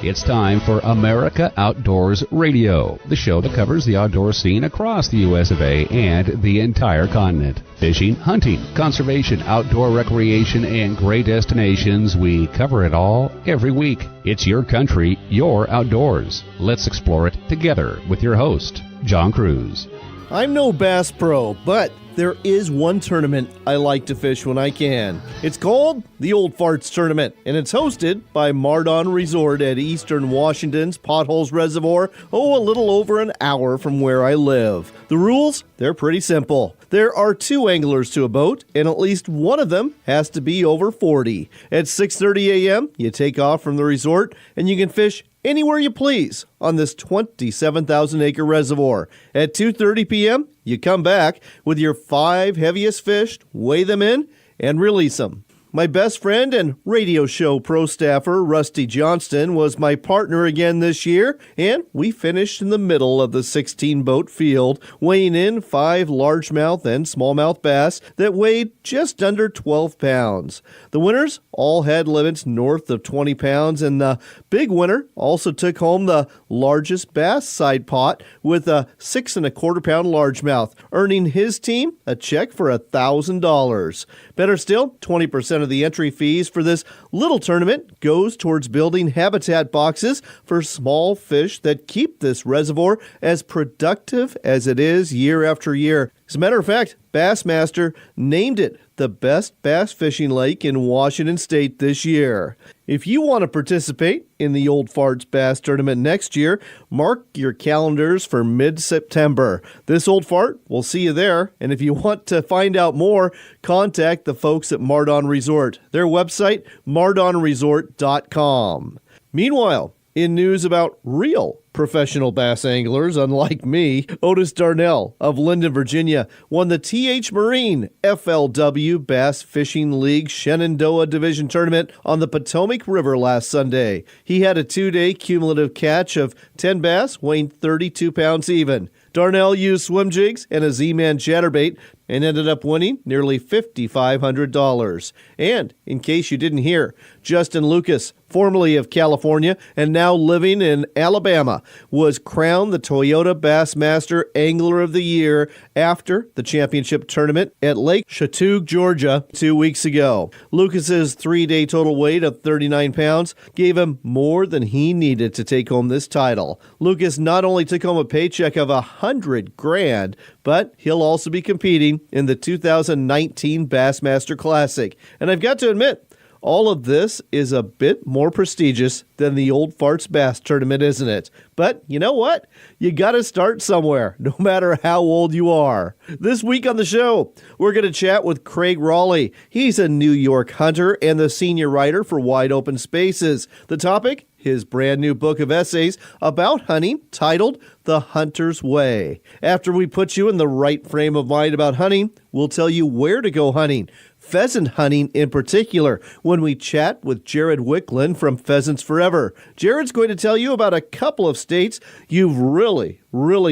It's time for America Outdoors Radio, the show that covers the outdoor scene across the U.S. of A. and the entire continent. Fishing, hunting, conservation, outdoor recreation, and great destinations. We cover it all every week. It's your country, your outdoors. Let's explore it together with your host, John Cruz. I'm no bass pro, but there is one tournament I like to fish when I can. It's called the Old Farts Tournament, and it's hosted by Mardon Resort at Eastern Washington's Potholes Reservoir, a little over an hour from where I live. The rules? They're pretty simple. There are 2 anglers to a boat, and at least one of them has to be over 40. At 6:30 a.m., you take off from the resort, and you can fish anywhere you please on this 27,000-acre reservoir. At 2:30 p.m., you come back with your 5 heaviest fish, weigh them in, and release them. My best friend and radio show pro staffer, Rusty Johnston, was my partner again this year, and we finished in the middle of the 16-boat field, weighing in 5 largemouth and smallmouth bass that weighed just under 12 pounds. The winners all had limits north of 20 pounds, and the big winner also took home the largest bass side pot with a 6.25-pound largemouth, earning his team a check for $1,000. Better still, 20% of the entry fees for this little tournament goes towards building habitat boxes for small fish that keep this reservoir as productive as it is year after year. As a matter of fact, Bassmaster named it the best bass fishing lake in Washington State this year. If you want to participate in the Old Farts Bass Tournament next year, mark your calendars for mid-September. This Old Fart will see you there, and if you want to find out more, contact the folks at Mardon Resort. Their website, mardonresort.com. Meanwhile, in news about real professional bass anglers, unlike me, Otis Darnell of Linden, Virginia, won the T.H. Marine FLW Bass Fishing League Shenandoah Division Tournament on the Potomac River last Sunday. He had a 2-day cumulative catch of 10 bass, weighing 32 pounds even. Darnell used swim jigs and a Z-Man chatterbait and ended up winning nearly $5,500. And, in case you didn't hear, Justin Lucas, formerly of California and now living in Alabama, was crowned the Toyota Bassmaster Angler of the Year after the championship tournament at Lake Chautauqua, Georgia, 2 weeks ago. Lucas's 3-day total weight of 39 pounds gave him more than he needed to take home this title. Lucas not only took home a paycheck of $100,000, but he'll also be competing in the 2019 Bassmaster Classic. And I've got to admit, all of this is a bit more prestigious than the Old Farts Bass Tournament, isn't it? But you know what? You got to start somewhere, no matter how old you are. This week on the show, we're going to chat with Craig Raleigh. He's a New York hunter and the senior writer for Wide Open Spaces. The topic? His brand new book of essays about hunting titled The Hunter's Way. After we put you in the right frame of mind about hunting, we'll tell you where to go hunting, pheasant hunting in particular, when we chat with Jared Wicklund from Pheasants Forever. Jared's going to tell you about a couple of states you've really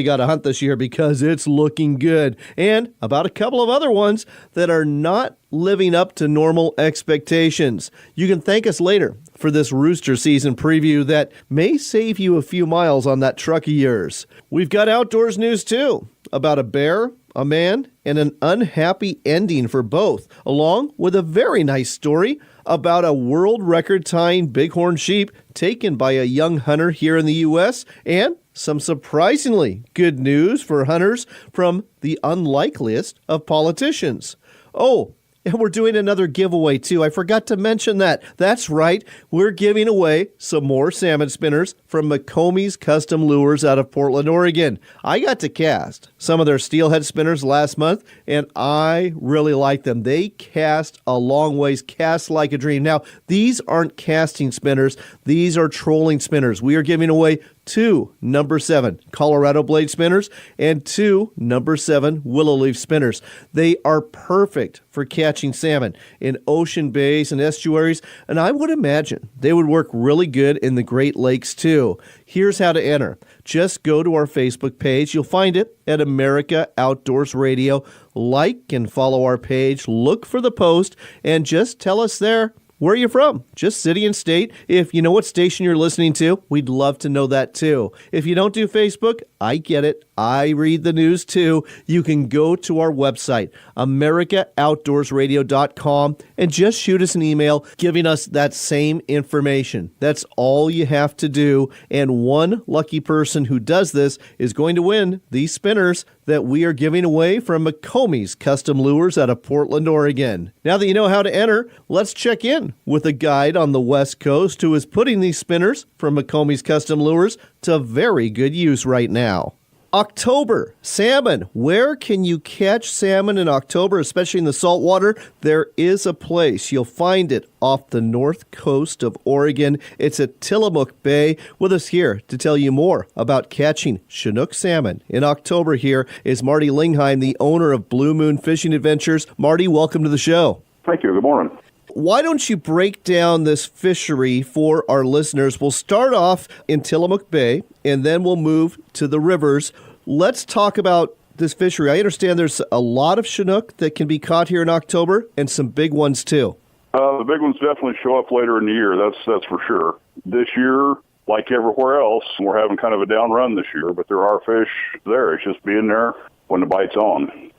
got to hunt this year because it's looking good, and about a couple of other ones that are not living up to normal expectations. You can thank us later for this rooster season preview that may save you a few miles on that truck of yours. We've got outdoors news too, about a bear, a man, and an unhappy ending for both, along with a very nice story about a world record-tying bighorn sheep taken by a young hunter here in the U.S., and some surprisingly good news for hunters from the unlikeliest of politicians. Oh, and we're doing another giveaway, too. I forgot to mention that. That's right. We're giving away some more salmon spinners from McCombie's Custom Lures out of Portland, Oregon. I got to cast some of their steelhead spinners last month, and I really like them. They cast a long ways, cast like a dream. Now, these aren't casting spinners. These are trolling spinners. We are giving away 2 number 7 Colorado blade spinners and 2 number 7 willow leaf spinners. They are perfect for catching salmon in ocean bays and estuaries, and I would imagine they would work really good in the Great Lakes too. Here's how to enter. Just go to our Facebook page. You'll find it at America Outdoors Radio. Like and follow our page, look for the post, and just tell us there Where are you from? Just city and state. If you know what station you're listening to, we'd love to know that too. If you don't do Facebook, I get it. I read the news too. You can go to our website, AmericaOutdoorsRadio.com, and just shoot us an email giving us that same information. That's all you have to do. And one lucky person who does this is going to win these spinners that we are giving away from McCombie's Custom Lures out of Portland, Oregon. Now that you know how to enter, let's check in with a guide on the West Coast who is putting these spinners from McCombie's Custom Lures to very good use right now. October, salmon. Where can you catch salmon in October, especially in the saltwater? There is a place. You'll find it off the north coast of Oregon. It's at Tillamook Bay. With us here to tell you more about catching Chinook salmon in October here is Marty Lingheim, the owner of Blue Moon Fishing Adventures. Marty, welcome to the show. Thank you. Good morning. Why don't you break down this fishery for our listeners? We'll start off in Tillamook Bay, and then we'll move to the rivers. Let's talk about this fishery. I understand there's a lot of Chinook that can be caught here in October, and some big ones too. The big ones definitely show up later in the year. That's for sure. This year, like everywhere else, we're having kind of a down run this year, but there are fish there. It's just being there when the bite's on.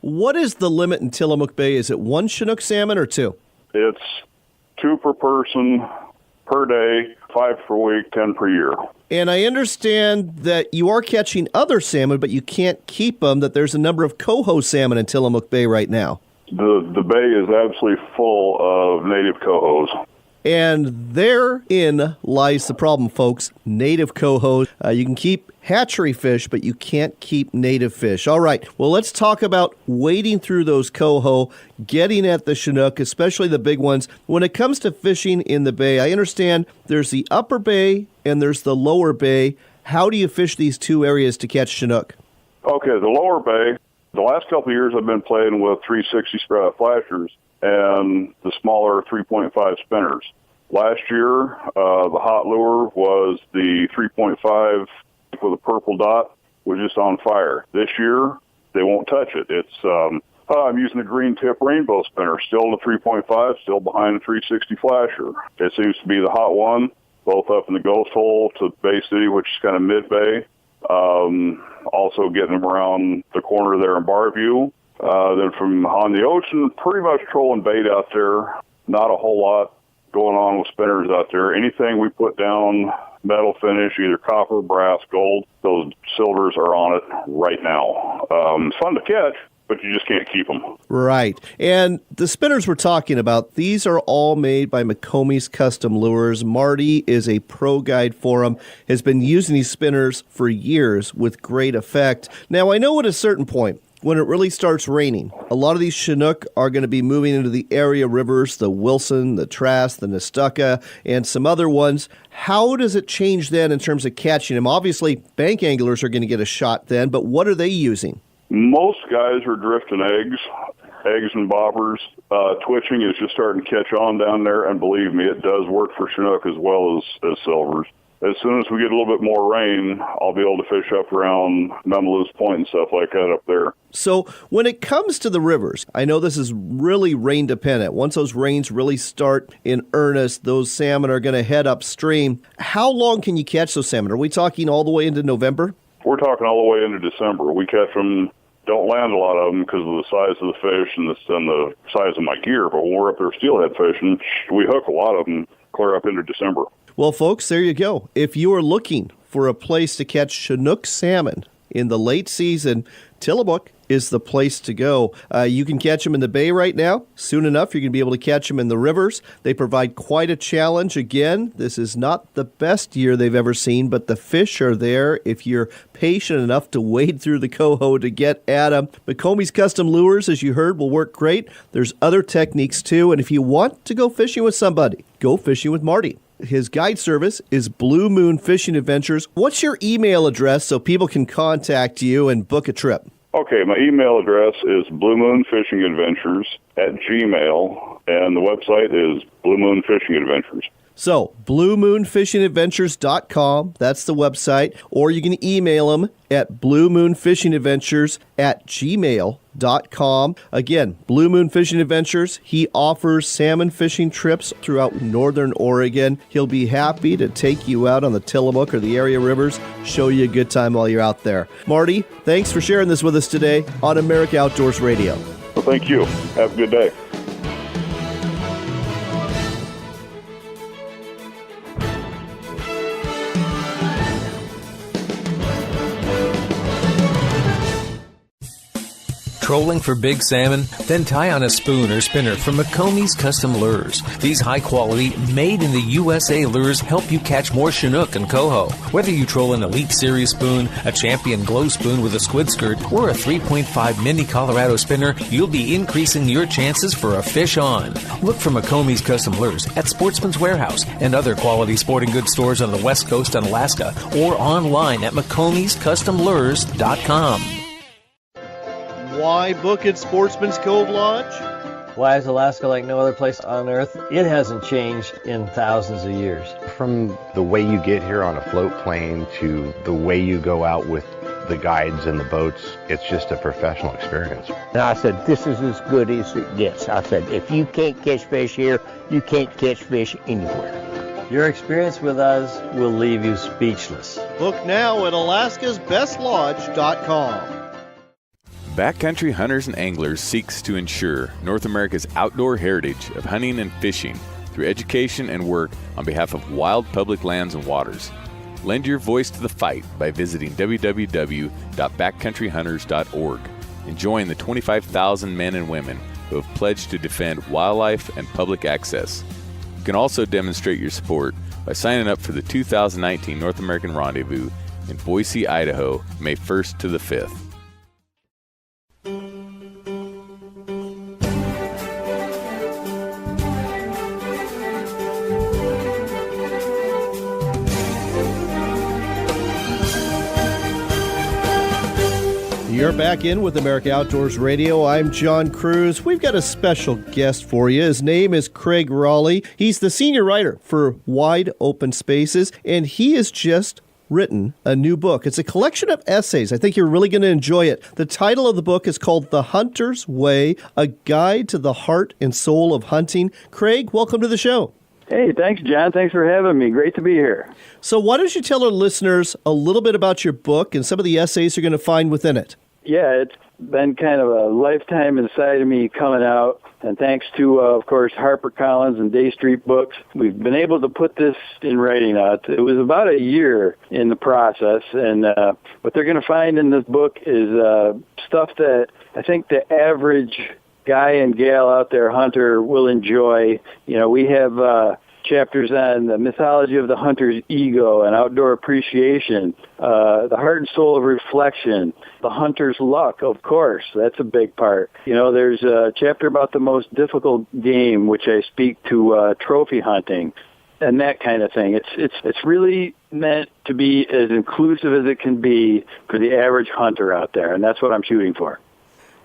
What is the limit in Tillamook Bay? Is it one Chinook salmon or two? It's 2 per person per day, 5 per week, 10 per year. And I understand that you are catching other salmon, but you can't keep them, that there's a number of coho salmon in Tillamook Bay right now. The bay is absolutely full of native cohos. And therein lies the problem, folks. Native coho. You can keep hatchery fish, but you can't keep native fish. All right. Well, let's talk about wading through those coho, getting at the Chinook, especially the big ones. When it comes to fishing in the bay, I understand there's the upper bay and there's the lower bay. How do you fish these two areas to catch Chinook? Okay, the lower bay, the last couple of years I've been playing with 360 flashers and the smaller 3.5 spinners. Last year, the hot lure was the 3.5 with a purple dot, was just on fire. This year, they won't touch it. It's I'm using the green tip rainbow spinner, still the 3.5, still behind the 360 flasher. It seems to be the hot one, both up in the Ghost Hole to Bay City, which is kind of mid-bay. Also getting them around the corner there in Barview. Then from on the ocean, pretty much trolling bait out there. Not a whole lot going on with spinners out there. Anything we put down, metal finish, either copper, brass, gold, those silvers are on it right now. It's fun to catch, but you just can't keep them. Right. And the spinners we're talking about, these are all made by McCombie's Custom Lures. Marty is a pro guide for them, has been using these spinners for years with great effect. Now, I know at a certain point, when it really starts raining, a lot of these Chinook are going to be moving into the area rivers, the Wilson, the Trask, the Nestucca, and some other ones. How does it change then in terms of catching them? Obviously, bank anglers are going to get a shot then, but what are they using? Most guys are drifting eggs and bobbers. Twitching is just starting to catch on down there, and believe me, it does work for Chinook as well as silvers. As soon as we get a little bit more rain, I'll be able to fish up around Memalus Point and stuff like that up there. So when it comes to the rivers, I know this is really rain dependent. Once those rains really start in earnest, those salmon are going to head upstream. How long can you catch those salmon? Are we talking all the way into November? We're talking all the way into December. We catch them, don't land a lot of them because of the size of the fish and the size of my gear, but when we're up there steelhead fishing, we hook a lot of them clear up into December. Well, folks, there you go. If you are looking for a place to catch Chinook salmon in the late season, Tillamook is the place to go. You can catch them in the bay right now. Soon enough, you're going to be able to catch them in the rivers. They provide quite a challenge. Again, this is not the best year they've ever seen, but the fish are there if you're patient enough to wade through the coho to get at them. McCombie's Custom Lures, as you heard, will work great. There's other techniques, too, and if you want to go fishing with somebody, go fishing with Marty. His guide service is Blue Moon Fishing Adventures. What's your email address so people can contact you and book a trip? Okay, my email address is bluemoonfishingadventures@gmail.com, and the website is Blue Moon Fishing Adventures. So, bluemoonfishingadventures.com, that's the website, or you can email them at bluemoonfishingadventures@gmail.com. Again, Blue Moon Fishing Adventures, he offers salmon fishing trips throughout northern Oregon. He'll be happy to take you out on the Tillamook or the area rivers, show you a good time while you're out there. Marty, thanks for sharing this with us today on America Outdoors Radio. Well, thank you. Have a good day. Trolling for big salmon? Then tie on a spoon or spinner from McCombie's Custom Lures. These high-quality, made-in-the-USA lures help you catch more Chinook and coho. Whether you troll an Elite Series spoon, a Champion Glow spoon with a squid skirt, or a 3.5 Mini Colorado spinner, you'll be increasing your chances for a fish on. Look for McCombie's Custom Lures at Sportsman's Warehouse and other quality sporting goods stores on the West Coast and Alaska, or online at McCombie'sCustomLures.com. Why book at Sportsman's Cove Lodge? Why is Alaska like no other place on Earth? It hasn't changed in thousands of years. From the way you get here on a float plane to the way you go out with the guides and the boats, it's just a professional experience. And I said, this is as good as it gets. I said, if you can't catch fish here, you can't catch fish anywhere. Your experience with us will leave you speechless. Book now at alaskasbestlodge.com. Backcountry Hunters and Anglers seeks to ensure North America's outdoor heritage of hunting and fishing through education and work on behalf of wild public lands and waters. Lend your voice to the fight by visiting www.backcountryhunters.org and join the 25,000 men and women who have pledged to defend wildlife and public access. You can also demonstrate your support by signing up for the 2019 North American Rendezvous in Boise, Idaho, May 1st to the 5th. You're back in with America Outdoors Radio. I'm John Cruz. We've got a special guest for you. His name is Craig Raleigh. He's the senior writer for Wide Open Spaces, and he has just written a new book. It's a collection of essays. I think you're really going to enjoy it. The title of the book is called The Hunter's Way, A Guide to the Heart and Soul of Hunting. Craig, welcome to the show. Hey, thanks, John. Thanks for having me. Great to be here. So why don't you tell our listeners a little bit about your book and some of the essays you're going to find within it? Yeah, it's been kind of a lifetime inside of me coming out. And thanks to, of course, HarperCollins and Day Street Books, we've been able to put this in writing out. It was about a year in the process. And what they're going to find in this book is stuff that I think the average guy and gal out there, hunter, will enjoy. You know, we have chapters on the mythology of the hunter's ego and outdoor appreciation, the heart and soul of reflection, the hunter's luck, of course. That's a big part. You know, there's a chapter about the most difficult game, which I speak to trophy hunting and that kind of thing. It's really meant to be as inclusive as it can be for the average hunter out there, and that's what I'm shooting for.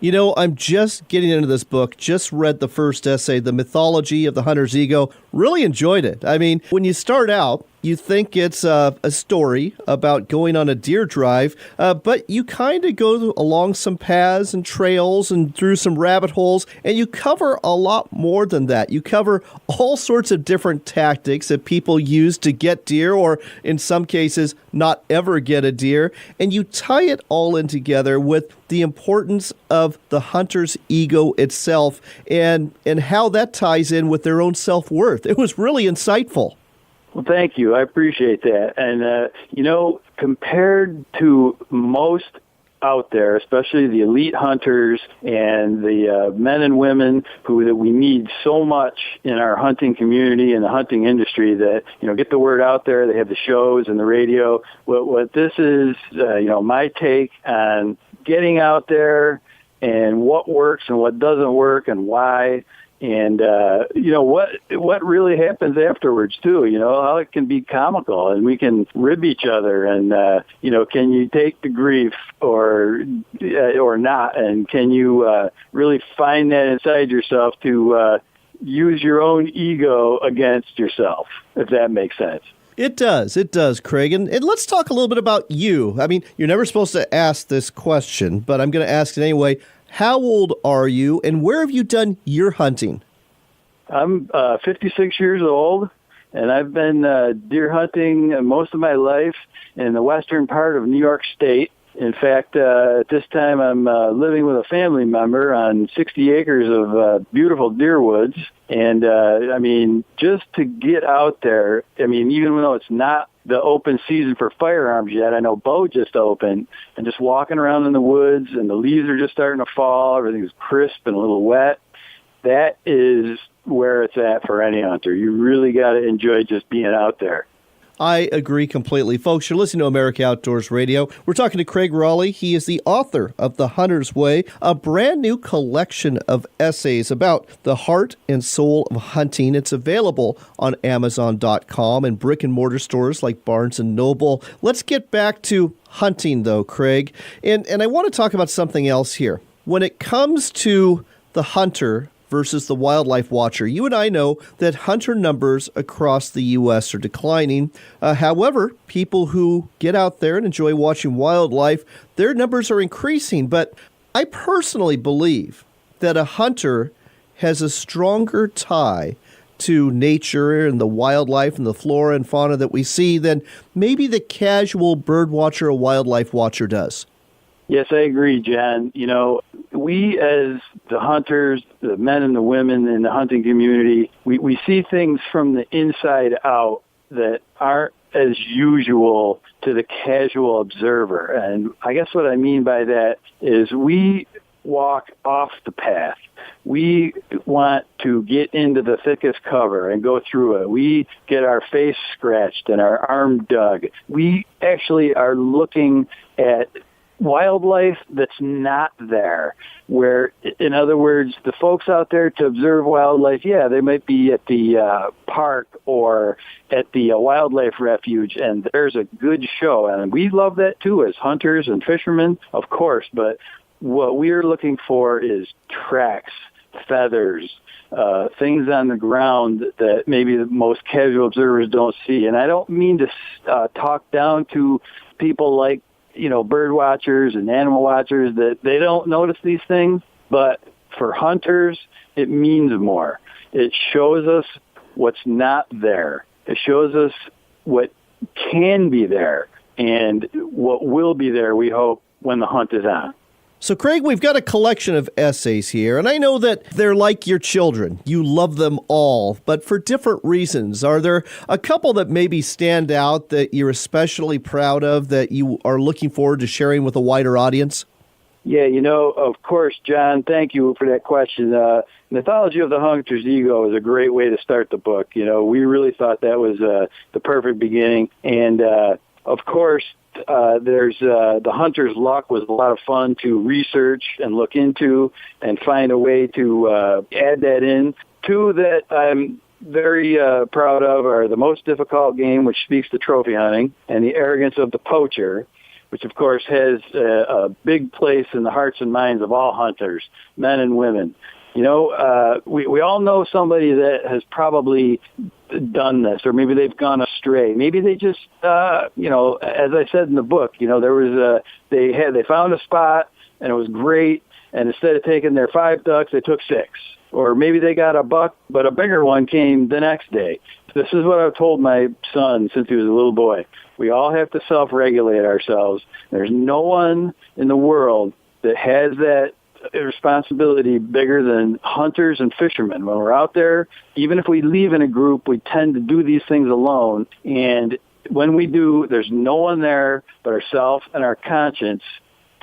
You know, I'm just getting into this book, just read the first essay, The Mythology of the Hunter's Ego. Really enjoyed it. I mean, when you start out, you think it's a story about going on a deer drive, but you kind of go along some paths and trails and through some rabbit holes, and you cover a lot more than that. You cover all sorts of different tactics that people use to get deer, or in some cases, not ever get a deer, and you tie it all in together with the importance of the hunter's ego itself and how that ties in with their own self-worth. It was really insightful. Well, thank you. I appreciate that. And, you know, compared to most out there, especially the elite hunters and the men and women that we need so much in our hunting community and the hunting industry that, you know, get the word out there. They have the shows and the radio. What this is, you know, my take on getting out there and what works and what doesn't work and why. And, you know, what really happens afterwards, too, you know, how it can be comical and we can rib each other and, you know, can you take the grief or not? And can you really find that inside yourself to use your own ego against yourself, if that makes sense. It does, Craig. And let's talk a little bit about you. I mean, you're never supposed to ask this question, but I'm going to ask it anyway. How old are you, and where have you done your hunting? I'm 56 years old, and I've been deer hunting most of my life in the western part of New York State. In fact, at this time, I'm living with a family member on 60 acres of beautiful deer woods. And, I mean, just to get out there, I mean, even though it's not the open season for firearms yet, I know bow just opened, and just walking around in the woods, and the leaves are just starting to fall, everything's crisp and a little wet. That is where it's at for any hunter. You really got to enjoy just being out there. I agree completely. Folks, you're listening to America Outdoors Radio. We're talking to Craig Raleigh. He is the author of The Hunter's Way, a brand new collection of essays about the heart and soul of hunting. It's available on Amazon.com and brick and mortar stores like Barnes & Noble. Let's get back to hunting, though, Craig. And I want to talk about something else here. When it comes to the hunter versus the wildlife watcher, you and I know that hunter numbers across the U.S. are declining. However, people who get out there and enjoy watching wildlife, their numbers are increasing. But I personally believe that a hunter has a stronger tie to nature and the wildlife and the flora and fauna that we see than maybe the casual bird watcher or wildlife watcher does. Yes, I agree, John. You know, we as the hunters, the men and the women in the hunting community, we see things from the inside out that aren't as usual to the casual observer. And I guess what I mean by that is we walk off the path. We want to get into the thickest cover and go through it. We get our face scratched and our arm dug. We actually are looking at wildlife that's not there, where, in other words, the folks out there to observe wildlife, yeah, they might be at the park or at the wildlife refuge, and there's a good show, and we love that too as hunters and fishermen, of course, but what we're looking for is tracks, feathers, things on the ground that maybe the most casual observers don't see. And I don't mean to talk down to people like, you know, bird watchers and animal watchers that they don't notice these things, but for hunters, it means more. It shows us what's not there. It shows us what can be there and what will be there, we hope, when the hunt is on. So, Craig, we've got a collection of essays here, and I know that they're like your children. You love them all, but for different reasons. Are there a couple that maybe stand out that you're especially proud of that you are looking forward to sharing with a wider audience? Yeah, you know, of course, John, thank you for that question. Mythology of the Hunter's Ego is a great way to start the book. You know, we really thought that was the perfect beginning. And, of course, there's the Hunter's Luck was a lot of fun to research and look into and find a way to add that in. Two that I'm very proud of are The Most Difficult Game, which speaks to trophy hunting, and The Arrogance of the Poacher, which, of course, has a big place in the hearts and minds of all hunters, men and women. You know, we all know somebody that has probably done this, or maybe they've gone astray. Maybe they just, you know, as I said in the book, you know, there was they found a spot and it was great, and instead of taking their 5 ducks, they took 6. Or maybe they got a buck, but a bigger one came the next day. This is what I've told my son since he was a little boy. We all have to self-regulate ourselves. There's no one in the world that has that responsibility bigger than hunters and fishermen. When we're out there, even if we leave in a group, we tend to do these things alone. And when we do, there's no one there but ourselves and our conscience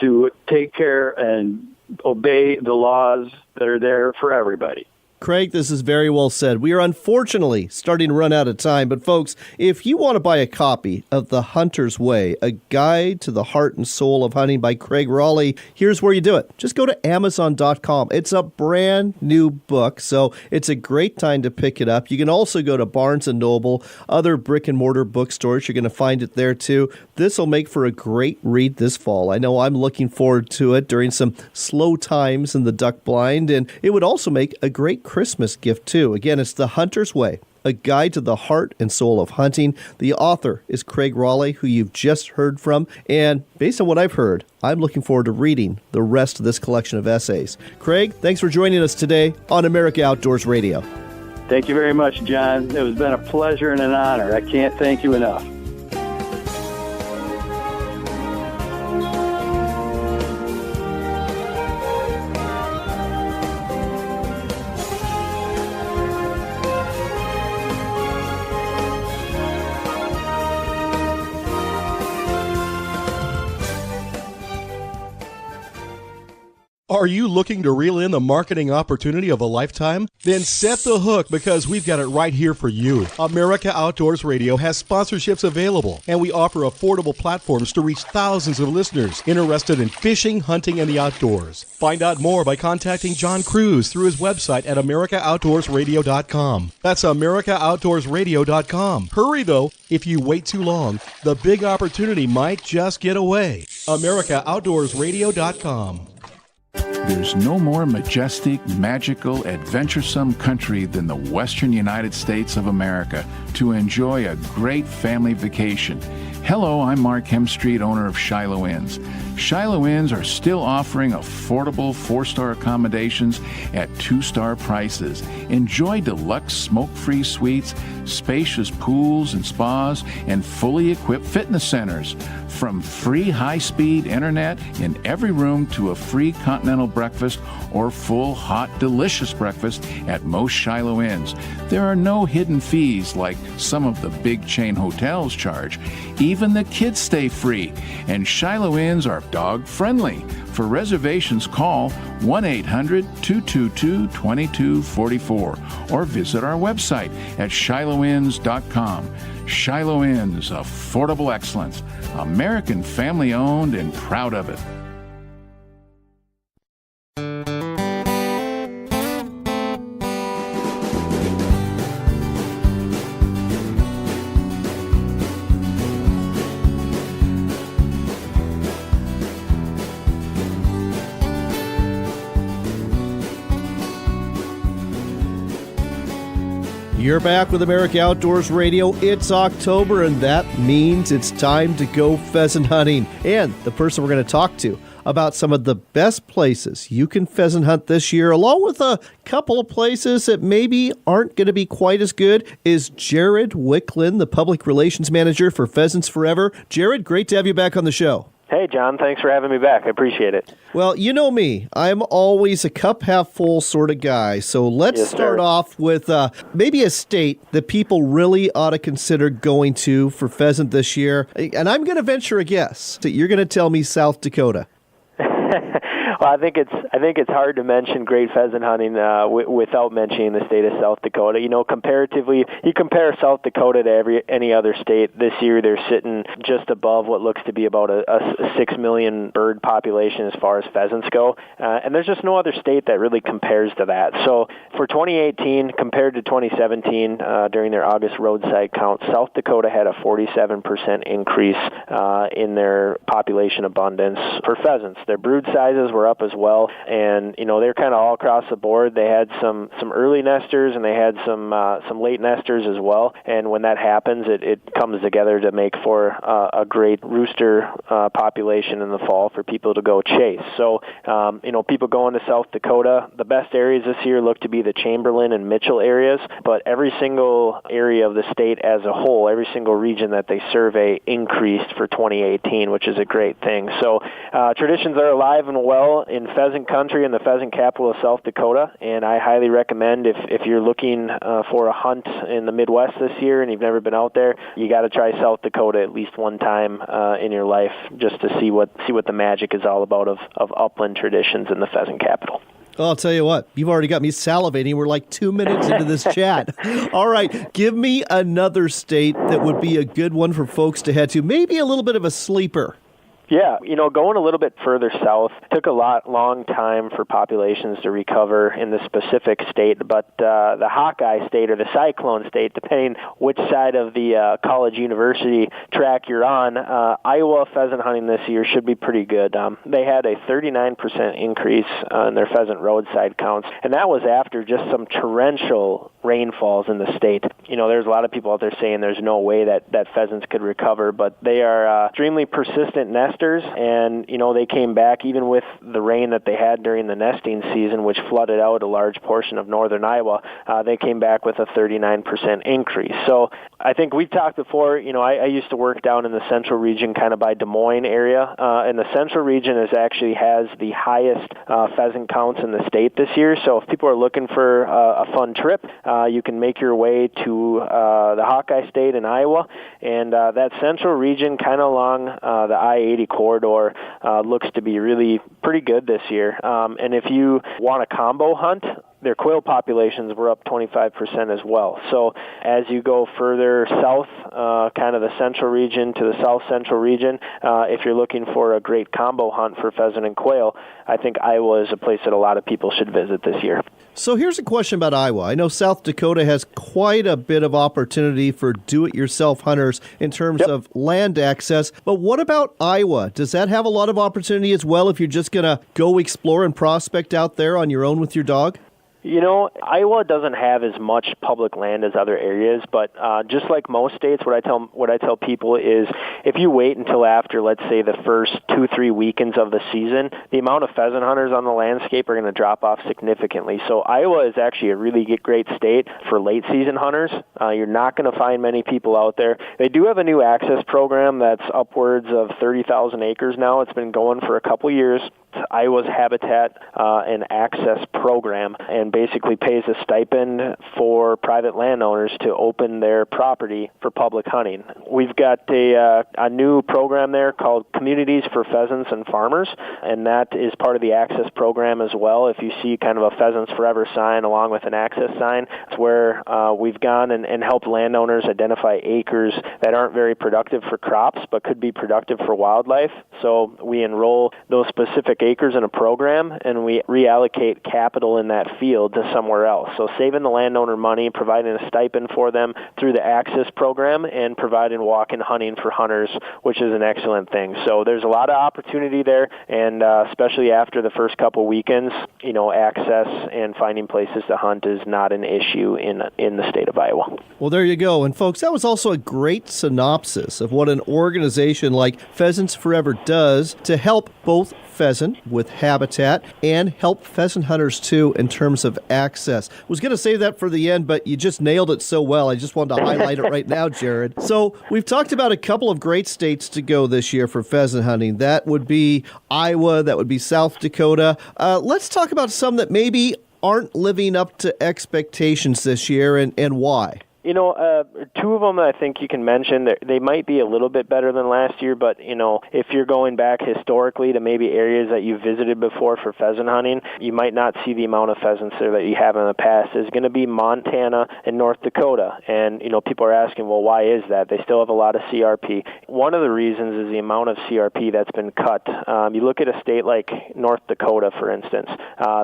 to take care and obey the laws that are there for everybody. Craig, this is very well said. We are unfortunately starting to run out of time, but folks, if you want to buy a copy of The Hunter's Way, a guide to the heart and soul of hunting by Craig Raleigh, here's where you do it. Just go to Amazon.com. It's a brand new book, so it's a great time to pick it up. You can also go to Barnes & Noble, other brick and mortar bookstores. You're going to find it there too. This will make for a great read this fall. I know I'm looking forward to it during some slow times in the duck blind, and it would also make a great Christmas gift, too. Again, it's The Hunter's Way, a guide to the heart and soul of hunting. The author is Craig Raleigh, who you've just heard from. And based on what I've heard, I'm looking forward to reading the rest of this collection of essays. Craig, thanks for joining us today on America Outdoors Radio. Thank you very much, John. It has been a pleasure and an honor. I can't thank you enough. Are you looking to reel in the marketing opportunity of a lifetime? Then set the hook, because we've got it right here for you. America Outdoors Radio has sponsorships available, and we offer affordable platforms to reach thousands of listeners interested in fishing, hunting, and the outdoors. Find out more by contacting John Cruz through his website at AmericaOutdoorsRadio.com. That's AmericaOutdoorsRadio.com. Hurry, though. If you wait too long, the big opportunity might just get away. AmericaOutdoorsRadio.com. There's no more majestic, magical, adventuresome country than the western United States of America to enjoy a great family vacation. Hello, I'm Mark Hemstreet, owner of Shiloh Inns. Shiloh Inns are still offering affordable 4-star accommodations at 2-star prices. Enjoy deluxe smoke-free suites, spacious pools and spas, and fully equipped fitness centers. From free high-speed internet in every room to a free continental breakfast or full, hot, delicious breakfast at most Shiloh Inns. There are no hidden fees like some of the big chain hotels charge. Even the kids stay free, and Shiloh Inns are dog-friendly. For reservations, call 1-800-222-2244 or visit our website at shilohins.com. Shiloh Inns, affordable excellence. American family-owned and proud of it. You're back with America Outdoors Radio. It's October, and that means it's time to go pheasant hunting. And the person we're going to talk to about some of the best places you can pheasant hunt this year, along with a couple of places that maybe aren't going to be quite as good, is Jared Wicklund, the Public Relations Manager for Pheasants Forever. Jared, great to have you back on the show. Hey, John, thanks for having me back. I appreciate it. Well, you know me. I'm always a cup half full sort of guy. So let's start off with maybe a state that people really ought to consider going to for pheasant this year. And I'm going to venture a guess that you're going to tell me South Dakota. Well, I think it's hard to mention great pheasant hunting without mentioning the state of South Dakota. You know, comparatively, you compare South Dakota to any other state. This year, they're sitting just above what looks to be about a 6 million bird population as far as pheasants go, and there's just no other state that really compares to that. So for 2018 compared to 2017, during their August roadside count, South Dakota had a 47% increase in their population abundance for pheasants. Their brood sizes were up as well, and you know, they're kind of all across the board. They had some early nesters, and they had some late nesters as well. And when that happens, it comes together to make for a great rooster population in the fall for people to go chase. So you know, people going to South Dakota, the best areas this year look to be the Chamberlain and Mitchell areas, but every single area of the state as a whole, every single region that they survey increased for 2018, which is a great thing. So traditions are alive and well in pheasant country in the pheasant capital of South Dakota, and I highly recommend if you're looking for a hunt in the Midwest this year and you've never been out there, you got to try South Dakota at least one time in your life just to see what the magic is all about of upland traditions in the pheasant capital. Well, I'll tell you what, you've already got me salivating. We're like 2 minutes into this chat. All right, give me another state that would be a good one for folks to head to, maybe a little bit of a sleeper. Yeah, going a little bit further south took a long time for populations to recover in the specific state, but the Hawkeye state or the Cyclone state, depending which side of the college-university track you're on, Iowa pheasant hunting this year should be pretty good. They had a 39% increase in their pheasant roadside counts, and that was after just some torrential rainfalls in the state. There's a lot of people out there saying there's no way that pheasants could recover, but they are extremely persistent nesters, and they came back even with the rain that they had during the nesting season, which flooded out a large portion of northern Iowa. They came back with a 39% increase. So I think we talked before, I used to work down in the central region, kind of by Des Moines area, and the central region actually has the highest pheasant counts in the state this year. So if people are looking for a fun trip, you can make your way to the Hawkeye State in Iowa, and that central region kind of along the I-80 corridor looks to be really pretty good this year. And if you want a combo hunt, their quail populations were up 25% as well. So as you go further south, kind of the central region to the south central region, if you're looking for a great combo hunt for pheasant and quail, I think Iowa is a place that a lot of people should visit this year. So here's a question about Iowa. I know South Dakota has quite a bit of opportunity for do-it-yourself hunters in terms of land access, but what about Iowa? Does that have a lot of opportunity as well if you're just going to go explore and prospect out there on your own with your dog? Iowa doesn't have as much public land as other areas, but just like most states, what I tell people is if you wait until after, let's say, the first 2-3 weekends of the season, the amount of pheasant hunters on the landscape are going to drop off significantly. So Iowa is actually a really great state for late season hunters. You're not going to find many people out there. They do have a new access program that's upwards of 30,000 acres now. It's been going for a couple years. Iowa's Habitat and Access Program, and basically pays a stipend for private landowners to open their property for public hunting. We've got a new program there called Communities for Pheasants and Farmers, and that is part of the Access Program as well. If you see kind of a Pheasants Forever sign along with an access sign, it's where we've gone and helped landowners identify acres that aren't very productive for crops but could be productive for wildlife. So we enroll those specific acres in a program, and we reallocate capital in that field to somewhere else. So saving the landowner money, providing a stipend for them through the Access Program, and providing walk-in hunting for hunters, which is an excellent thing. So there's a lot of opportunity there, and especially after the first couple weekends, access and finding places to hunt is not an issue in the state of Iowa. Well, there you go. And folks, that was also a great synopsis of what an organization like Pheasants Forever does to help both pheasant with habitat and help pheasant hunters too in terms of access. I was going to save that for the end, but you just nailed it so well. I just wanted to highlight it right now, Jared. So we've talked about a couple of great states to go this year for pheasant hunting. That would be Iowa, that would be South Dakota. Let's talk about some that maybe aren't living up to expectations this year and why. Two of them that I think you can mention, they might be a little bit better than last year, but, if you're going back historically to maybe areas that you visited before for pheasant hunting, you might not see the amount of pheasants there that you have in the past. Is going to be Montana and North Dakota. And, people are asking, well, why is that? They still have a lot of CRP. One of the reasons is the amount of CRP that's been cut. You look at a state like North Dakota, for instance.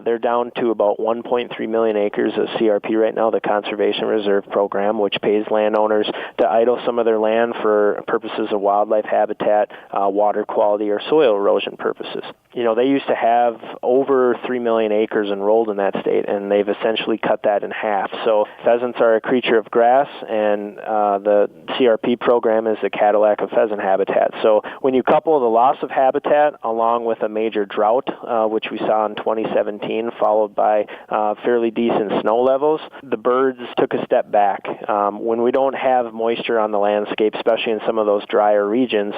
They're down to about 1.3 million acres of CRP right now, the Conservation Reserve Program, which pays landowners to idle some of their land for purposes of wildlife habitat, water quality, or soil erosion purposes. They used to have over 3 million acres enrolled in that state, and they've essentially cut that in half. So pheasants are a creature of grass, and the CRP program is the Cadillac of pheasant habitat. So when you couple the loss of habitat along with a major drought, which we saw in 2017, followed by fairly decent snow levels, the birds took a step back. When we don't have moisture on the landscape, especially in some of those drier regions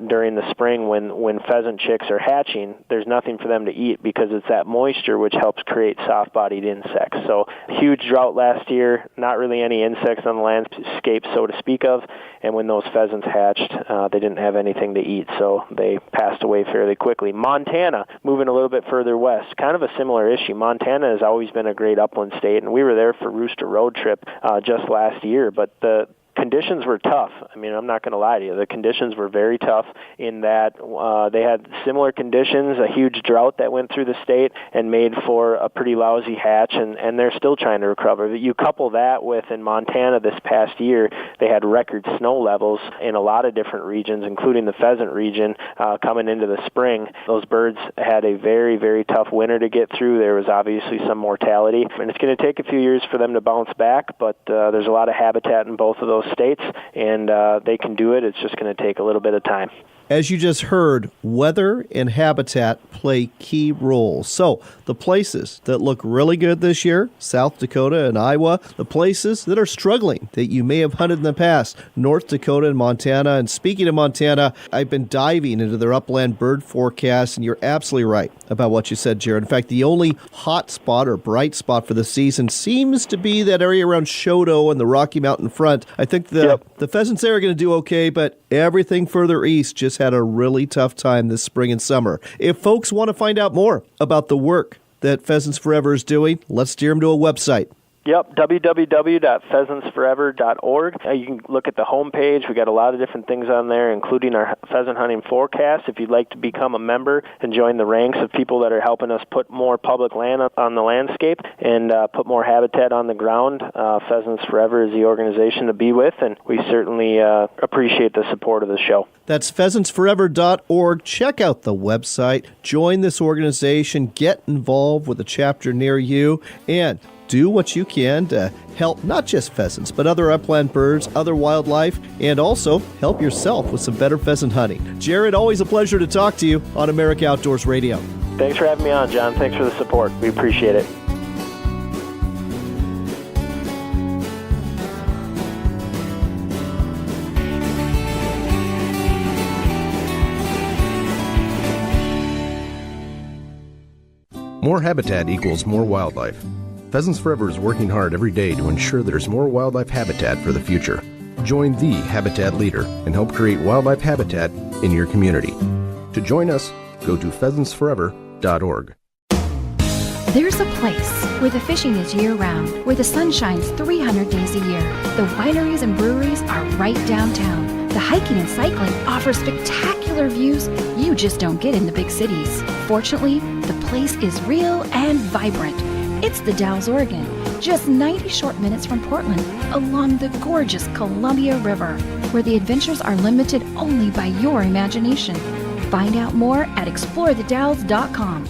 during the spring when pheasant chicks are hatching, there's nothing for them to eat because it's that moisture which helps create soft-bodied insects. So huge drought last year, not really any insects on the landscape, so to speak of, and when those pheasants hatched, they didn't have anything to eat, so they passed away fairly quickly. Montana, moving a little bit further west, kind of a similar issue. Montana has always been a great upland state, and we were there for Rooster Road Trip just last year, but the conditions were tough. I mean, I'm not going to lie to you. The conditions were very tough in that they had similar conditions, a huge drought that went through the state and made for a pretty lousy hatch, and they're still trying to recover. You couple that with, in Montana this past year, they had record snow levels in a lot of different regions, including the pheasant region, coming into the spring. Those birds had a very, very tough winter to get through. There was obviously some mortality, and it's going to take a few years for them to bounce back, but there's a lot of habitat in both of those states, and they can do it. It's just going to take a little bit of time. As you just heard, weather and habitat play key roles. So the places that look really good this year, South Dakota and Iowa, the places that are struggling that you may have hunted in the past, North Dakota and Montana. And speaking of Montana, I've been diving into their upland bird forecast, and you're absolutely right about what you said, Jared. In fact, the only hot spot or bright spot for the season seems to be that area around Choteau and the Rocky Mountain front. I think the pheasants there are going to do okay, but everything further east just had a really tough time this spring and summer. If folks want to find out more about the work that Pheasants Forever is doing, let's steer them to a website. Yep, www.pheasantsforever.org. You can look at the homepage. We got a lot of different things on there, including our pheasant hunting forecast. If you'd like to become a member and join the ranks of people that are helping us put more public land on the landscape and put more habitat on the ground, Pheasants Forever is the organization to be with, and we certainly appreciate the support of the show. That's pheasantsforever.org. Check out the website. Join this organization. Get involved with a chapter near you, and do what you can to help not just pheasants, but other upland birds, other wildlife, and also help yourself with some better pheasant hunting. Jared, always a pleasure to talk to you on America Outdoors Radio. Thanks for having me on, John. Thanks for the support. We appreciate it. More habitat equals more wildlife. Pheasants Forever is working hard every day to ensure there's more wildlife habitat for the future. Join the habitat leader and help create wildlife habitat in your community. To join us, go to pheasantsforever.org. There's a place where the fishing is year-round, where the sun shines 300 days a year. The wineries and breweries are right downtown. The hiking and cycling offer spectacular views you just don't get in the big cities. Fortunately, the place is real and vibrant. It's the Dalles, Oregon, just 90 short minutes from Portland, along the gorgeous Columbia River, where the adventures are limited only by your imagination. Find out more at explorethedalles.com.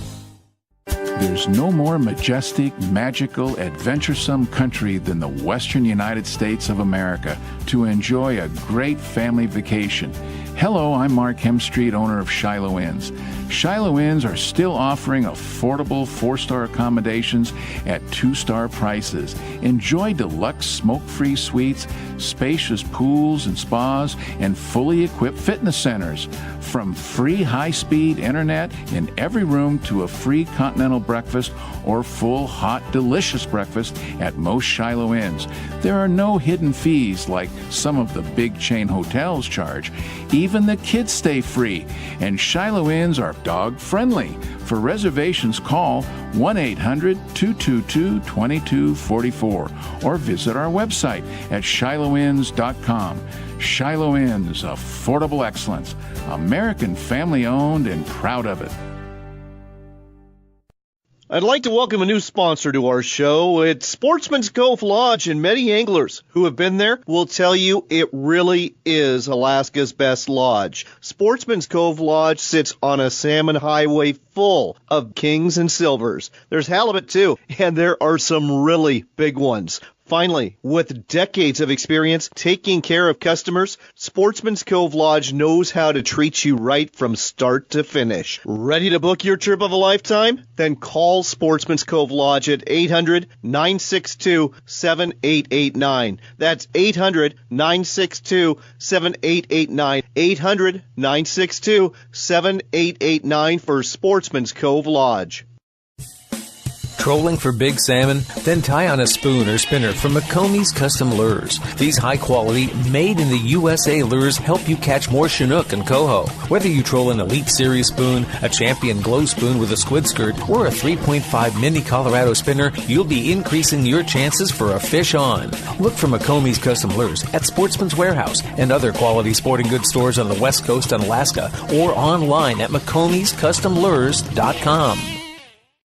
There's no more majestic, magical, adventuresome country than the western United States of America to enjoy a great family vacation. Hello, I'm Mark Hemstreet, owner of Shiloh Inns. Shiloh Inns are still offering affordable 4-star accommodations at 2-star prices. Enjoy deluxe smoke-free suites, spacious pools and spas, and fully equipped fitness centers. From free high-speed internet in every room to a free continental breakfast or full, hot, delicious breakfast at most Shiloh Inns. There are no hidden fees like some of the big chain hotels charge. Even the kids stay free, and Shiloh Inns are dog-friendly. For reservations, call 1-800-222-2244 or visit our website at shilohins.com. Shiloh Inns, affordable excellence. American family-owned and proud of it. I'd like to welcome a new sponsor to our show. It's Sportsman's Cove Lodge, and many anglers who have been there will tell you it really is Alaska's best lodge. Sportsman's Cove Lodge sits on a salmon highway full of kings and silvers. There's halibut too, and there are some really big ones. Finally, with decades of experience taking care of customers, Sportsman's Cove Lodge knows how to treat you right from start to finish. Ready to book your trip of a lifetime? Then call Sportsman's Cove Lodge at 800-962-7889. That's 800-962-7889. 800-962-7889 for Sportsman's Cove Lodge. Trolling for big salmon? Then tie on a spoon or spinner from McCombie's Custom Lures. These high-quality, made-in-the-USA lures help you catch more Chinook and coho. Whether you troll an Elite Series spoon, a Champion Glow spoon with a squid skirt, or a 3.5 Mini Colorado spinner, you'll be increasing your chances for a fish on. Look for McCombie's Custom Lures at Sportsman's Warehouse and other quality sporting goods stores on the West Coast and Alaska, or online at McCombie'sCustomLures.com.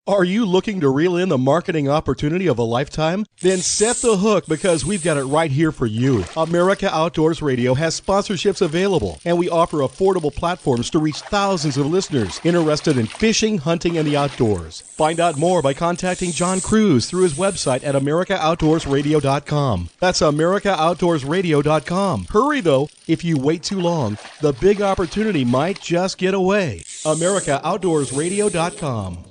Are you looking to reel in the marketing opportunity of a lifetime? Then set the hook because we've got it right here for you. America Outdoors Radio has sponsorships available, and we offer affordable platforms to reach thousands of listeners interested in fishing, hunting, and the outdoors. Find out more by contacting John Cruz through his website at AmericaOutdoorsRadio.com. That's AmericaOutdoorsRadio.com. Hurry, though. If you wait too long, the big opportunity might just get away. AmericaOutdoorsRadio.com.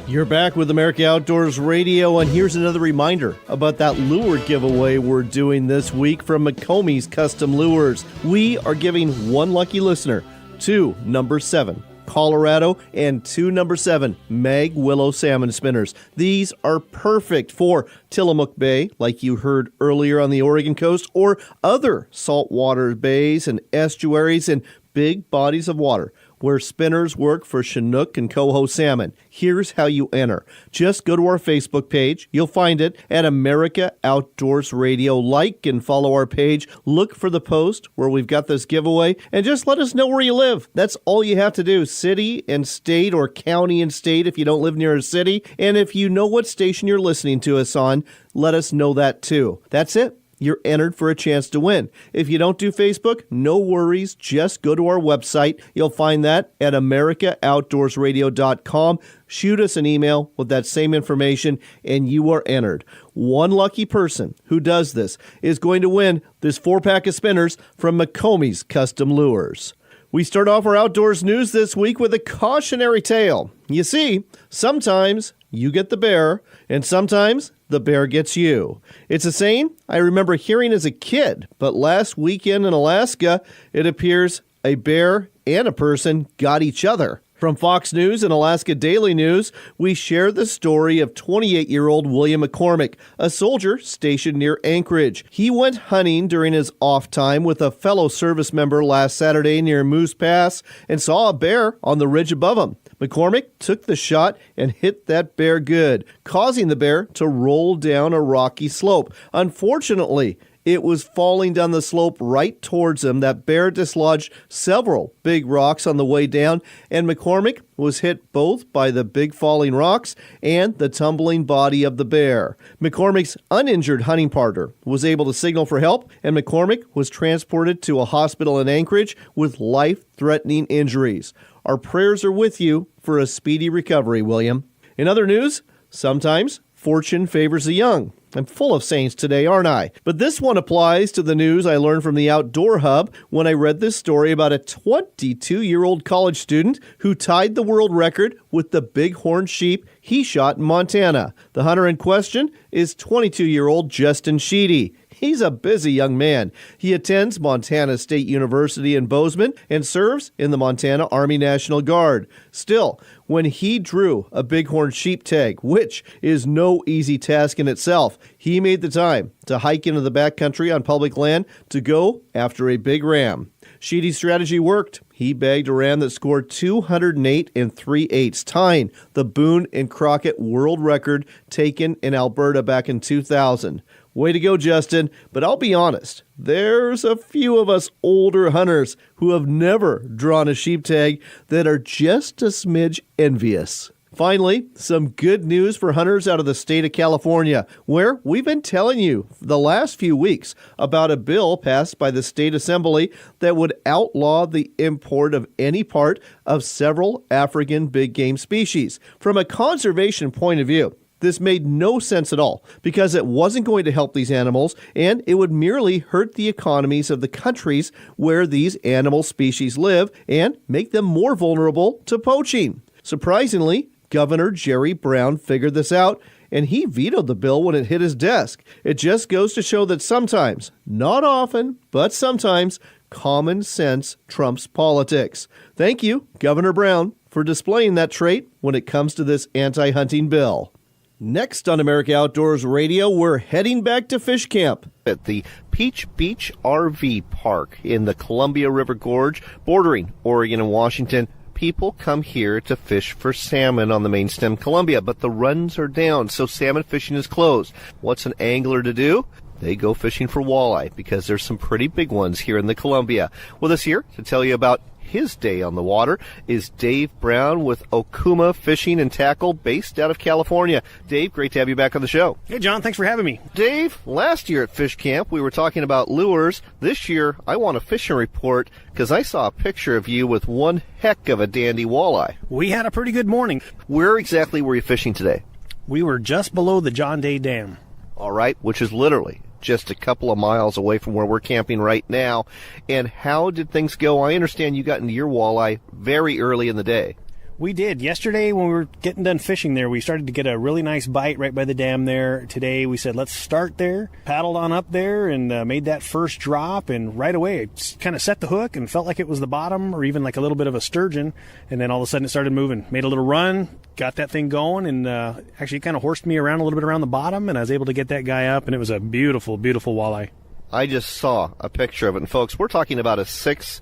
You're back with America Outdoors Radio, and here's another reminder about that lure giveaway we're doing this week from McCombie's Custom Lures. We are giving one lucky listener 2 number 7 Colorado and 2 number 7 Mag Willow salmon spinners. These are perfect for Tillamook Bay, like you heard earlier on the Oregon coast, or other saltwater bays and estuaries and big bodies of water where spinners work for Chinook and coho salmon. Here's how you enter. Just go to our Facebook page. You'll find it at America Outdoors Radio. Like and follow our page. Look for the post where we've got this giveaway, and just let us know where you live. That's all you have to do. City and state, or county and state if you don't live near a city. And if you know what station you're listening to us on, let us know that too. That's it. You're entered for a chance to win. If you don't do Facebook, no worries. Just go to our website. You'll find that at AmericaOutdoorsRadio.com. Shoot us an email with that same information, and you are entered. One lucky person who does this is going to win this 4-pack of spinners from McCombie's Custom Lures. We start off our outdoors news this week with a cautionary tale. You see, sometimes you get the bear, and sometimes the bear gets you. It's a saying I remember hearing as a kid, but last weekend in Alaska, it appears a bear and a person got each other. From Fox News and Alaska Daily News, we share the story of 28-year-old William McCormick, a soldier stationed near Anchorage. He went hunting during his off time with a fellow service member last Saturday near Moose Pass and saw a bear on the ridge above him. McCormick took the shot and hit that bear good, causing the bear to roll down a rocky slope. Unfortunately, it was falling down the slope right towards him. That bear dislodged several big rocks on the way down, and McCormick was hit both by the big falling rocks and the tumbling body of the bear. McCormick's uninjured hunting partner was able to signal for help, and McCormick was transported to a hospital in Anchorage with life-threatening injuries. Our prayers are with you for a speedy recovery, William. In other news, sometimes fortune favors the young. I'm full of sayings today, aren't I? But this one applies to the news I learned from the Outdoor Hub when I read this story about a 22-year-old college student who tied the world record with the bighorn sheep he shot in Montana. The hunter in question is 22-year-old Justin Sheedy. He's a busy young man. He attends Montana State University in Bozeman and serves in the Montana Army National Guard. Still, when he drew a bighorn sheep tag, which is no easy task in itself, he made the time to hike into the backcountry on public land to go after a big ram. Sheedy's strategy worked. He bagged a ram that scored 208 3/8, tying the Boone and Crockett world record taken in Alberta back in 2000. Way to go, Justin. But I'll be honest, there's a few of us older hunters who have never drawn a sheep tag that are just a smidge envious. Finally, some good news for hunters out of the state of California, where we've been telling you the last few weeks about a bill passed by the state assembly that would outlaw the import of any part of several African big game species. From a conservation point of view, this made no sense at all because it wasn't going to help these animals, and it would merely hurt the economies of the countries where these animal species live and make them more vulnerable to poaching. Surprisingly, Governor Jerry Brown figured this out and he vetoed the bill when it hit his desk. It just goes to show that sometimes, not often, but sometimes, common sense trumps politics. Thank you, Governor Brown, for displaying that trait when it comes to this anti-hunting bill. Next on America Outdoors Radio, we're heading back to fish camp at the Peach Beach RV Park in the Columbia River Gorge, bordering Oregon and Washington. People come here to fish for salmon on the main stem Columbia, but the runs are down, so salmon fishing is closed. What's an angler to do? They go fishing for walleye, because there's some pretty big ones here in the Columbia. With us here to tell you about his day on the water is Dave Brown with Okuma Fishing and Tackle, based out of California. Dave, great to have you back on the show. Hey, John, thanks for having me. Dave, last year at Fish Camp, we were talking about lures. This year, I want a fishing report because I saw a picture of you with one heck of a dandy walleye. We had a pretty good morning. Where exactly were you fishing today? We were just below the John Day Dam. All right, which is literally just a couple of miles away from where we're camping right now. And how did things go? I understand you got into your walleye very early in the day. We did. Yesterday, when we were getting done fishing there, we started to get a really nice bite right by the dam there. Today, we said, let's start there. Paddled on up there and made that first drop. And right away, it kind of set the hook and felt like it was the bottom or even like a little bit of a sturgeon. And then all of a sudden, it started moving. Made a little run, got that thing going, and actually kind of horsed me around a little bit around the bottom. And I was able to get that guy up, and it was a beautiful, beautiful walleye. I just saw a picture of it. And folks, we're talking about a 7+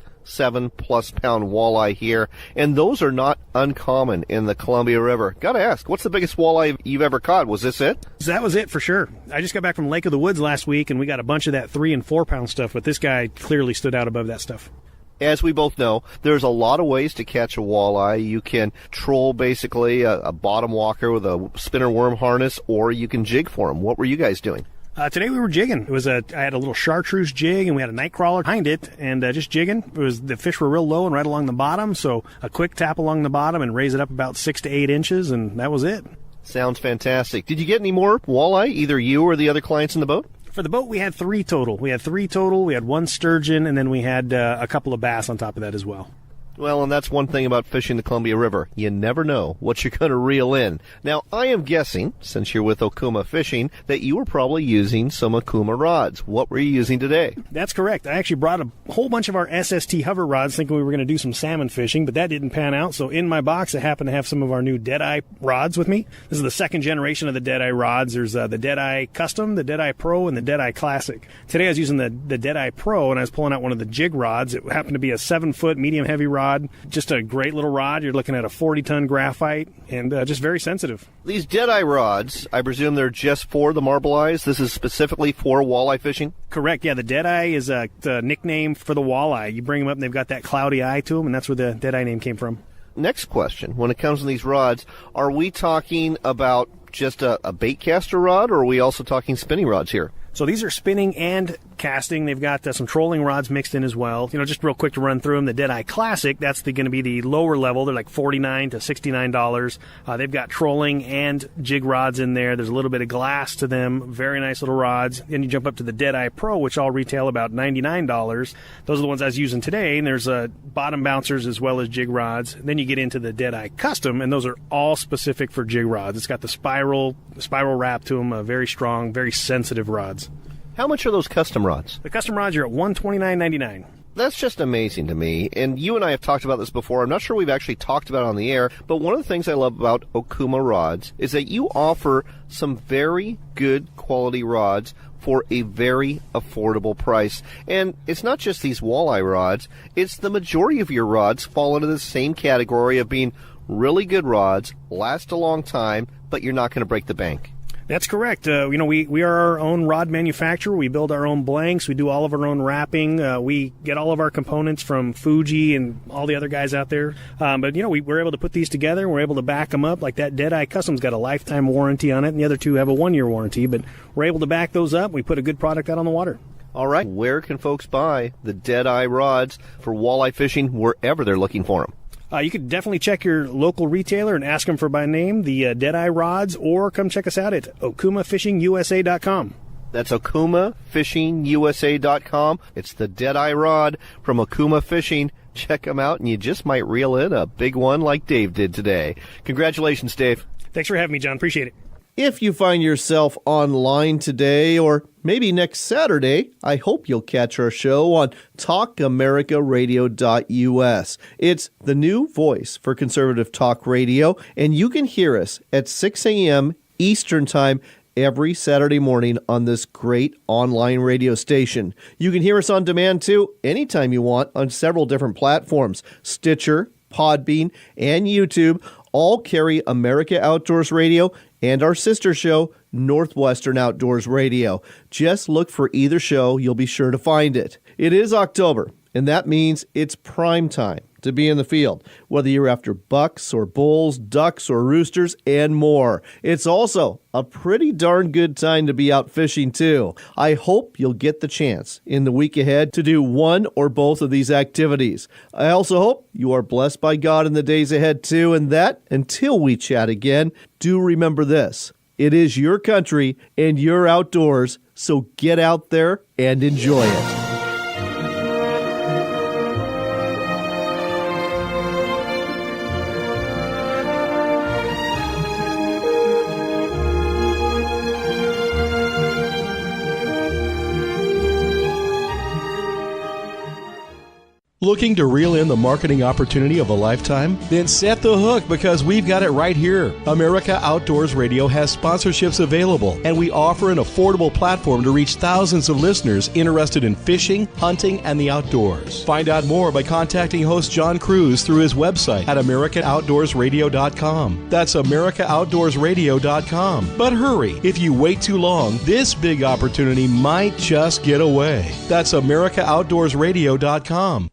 pound walleye here, and those are not uncommon in the Columbia River. Gotta ask, what's the biggest walleye you've ever caught? Was this it? That was it for sure. I just got back from Lake of the Woods last week, and we got a bunch of that 3 and 4 pound stuff, but this guy clearly stood out above that stuff. As we both know, there's a lot of ways to catch a walleye. You can troll basically a bottom walker with a spinner worm harness, or you can jig for them. What were you guys doing? Today we were jigging. I had a little chartreuse jig, and we had a night crawler behind it, and just jigging. The fish were real low and right along the bottom, so a quick tap along the bottom and raise it up about 6 to 8 inches, and that was it. Sounds fantastic. Did you get any more walleye, either you or the other clients in the boat? For the boat, we had 3 total. We had 1 sturgeon, and then we had a couple of bass on top of that as well. Well, and that's one thing about fishing the Columbia River. You never know what you're going to reel in. Now, I am guessing, since you're with Okuma Fishing, that you were probably using some Okuma rods. What were you using today? That's correct. I actually brought a whole bunch of our SST hover rods thinking we were going to do some salmon fishing, but that didn't pan out. So in my box, I happen to have some of our new Deadeye rods with me. This is the second generation of the Deadeye rods. There's the Deadeye Custom, the Deadeye Pro, and the Deadeye Classic. Today I was using the Deadeye Pro, and I was pulling out one of the jig rods. It happened to be a 7-foot medium-heavy rod. Just a great little rod. You're looking at a 40-ton graphite, and just very sensitive. These Deadeye rods, I presume they're just for the marble eyes? This is specifically for walleye fishing? Correct. Yeah, the Deadeye is the nickname for the walleye. You bring them up, and they've got that cloudy eye to them, and that's where the Deadeye name came from. Next question. When it comes to these rods, are we talking about just a bait caster rod, or are we also talking spinning rods here? So these are spinning and casting. They've got some trolling rods mixed in as well. Just real quick to run through them. The Deadeye Classic, that's going to be the lower level. They're like $49 to $69. They've got trolling and jig rods in there. There's a little bit of glass to them. Very nice little rods. Then you jump up to the Deadeye Pro, which all retail about $99. Those are the ones I was using today. And there's bottom bouncers as well as jig rods. Then you get into the Deadeye Custom, and those are all specific for jig rods. It's got the spiral wrap to them, very strong, very sensitive rods. How much are those custom rods? The custom rods are at $129.99. That's just amazing to me. And you and I have talked about this before. I'm not sure we've actually talked about it on the air, but one of the things I love about Okuma rods is that you offer some very good quality rods for a very affordable price. And it's not just these walleye rods. It's the majority of your rods fall into the same category of being really good rods, last a long time, but you're not going to break the bank. That's correct. We are our own rod manufacturer. We build our own blanks. We do all of our own wrapping. We get all of our components from Fuji and all the other guys out there. But we're able to put these together. We're able to back them up. Like that Deadeye Custom's got a lifetime warranty on it, and the other two have a 1-year warranty. But we're able to back those up. We put a good product out on the water. All right. Where can folks buy the Deadeye rods for walleye fishing wherever they're looking for them? You could definitely check your local retailer and ask them for by name, the Deadeye rods, or come check us out at okumafishingusa.com. That's okumafishingusa.com. It's the Deadeye rod from Okuma Fishing. Check them out, and you just might reel in a big one like Dave did today. Congratulations, Dave. Thanks for having me, John. Appreciate it. If you find yourself online today or maybe next Saturday, I hope you'll catch our show on talkamericaradio.us. It's the new voice for conservative talk radio, and you can hear us at 6 a.m. Eastern Time every Saturday morning on this great online radio station. You can hear us on demand, too, anytime you want on several different platforms. Stitcher, Podbean, and YouTube all carry America Outdoors Radio and our sister show, Northwestern Outdoors Radio. Just look for either show. You'll be sure to find it. It is October, and that means it's prime time to be in the field, whether you're after bucks or bulls, ducks or roosters, and more. It's also a pretty darn good time to be out fishing, too. I hope you'll get the chance in the week ahead to do one or both of these activities. I also hope you are blessed by God in the days ahead, too, and that, until we chat again, do remember this. It is your country and your outdoors, so get out there and enjoy it. Looking to reel in the marketing opportunity of a lifetime? Then set the hook, because we've got it right here. America Outdoors Radio has sponsorships available, and we offer an affordable platform to reach thousands of listeners interested in fishing, hunting, and the outdoors. Find out more by contacting host John Cruz through his website at AmericanOutdoorsRadio.com. That's AmericanOutdoorsRadio.com. But hurry, if you wait too long, this big opportunity might just get away. That's AmericanOutdoorsRadio.com.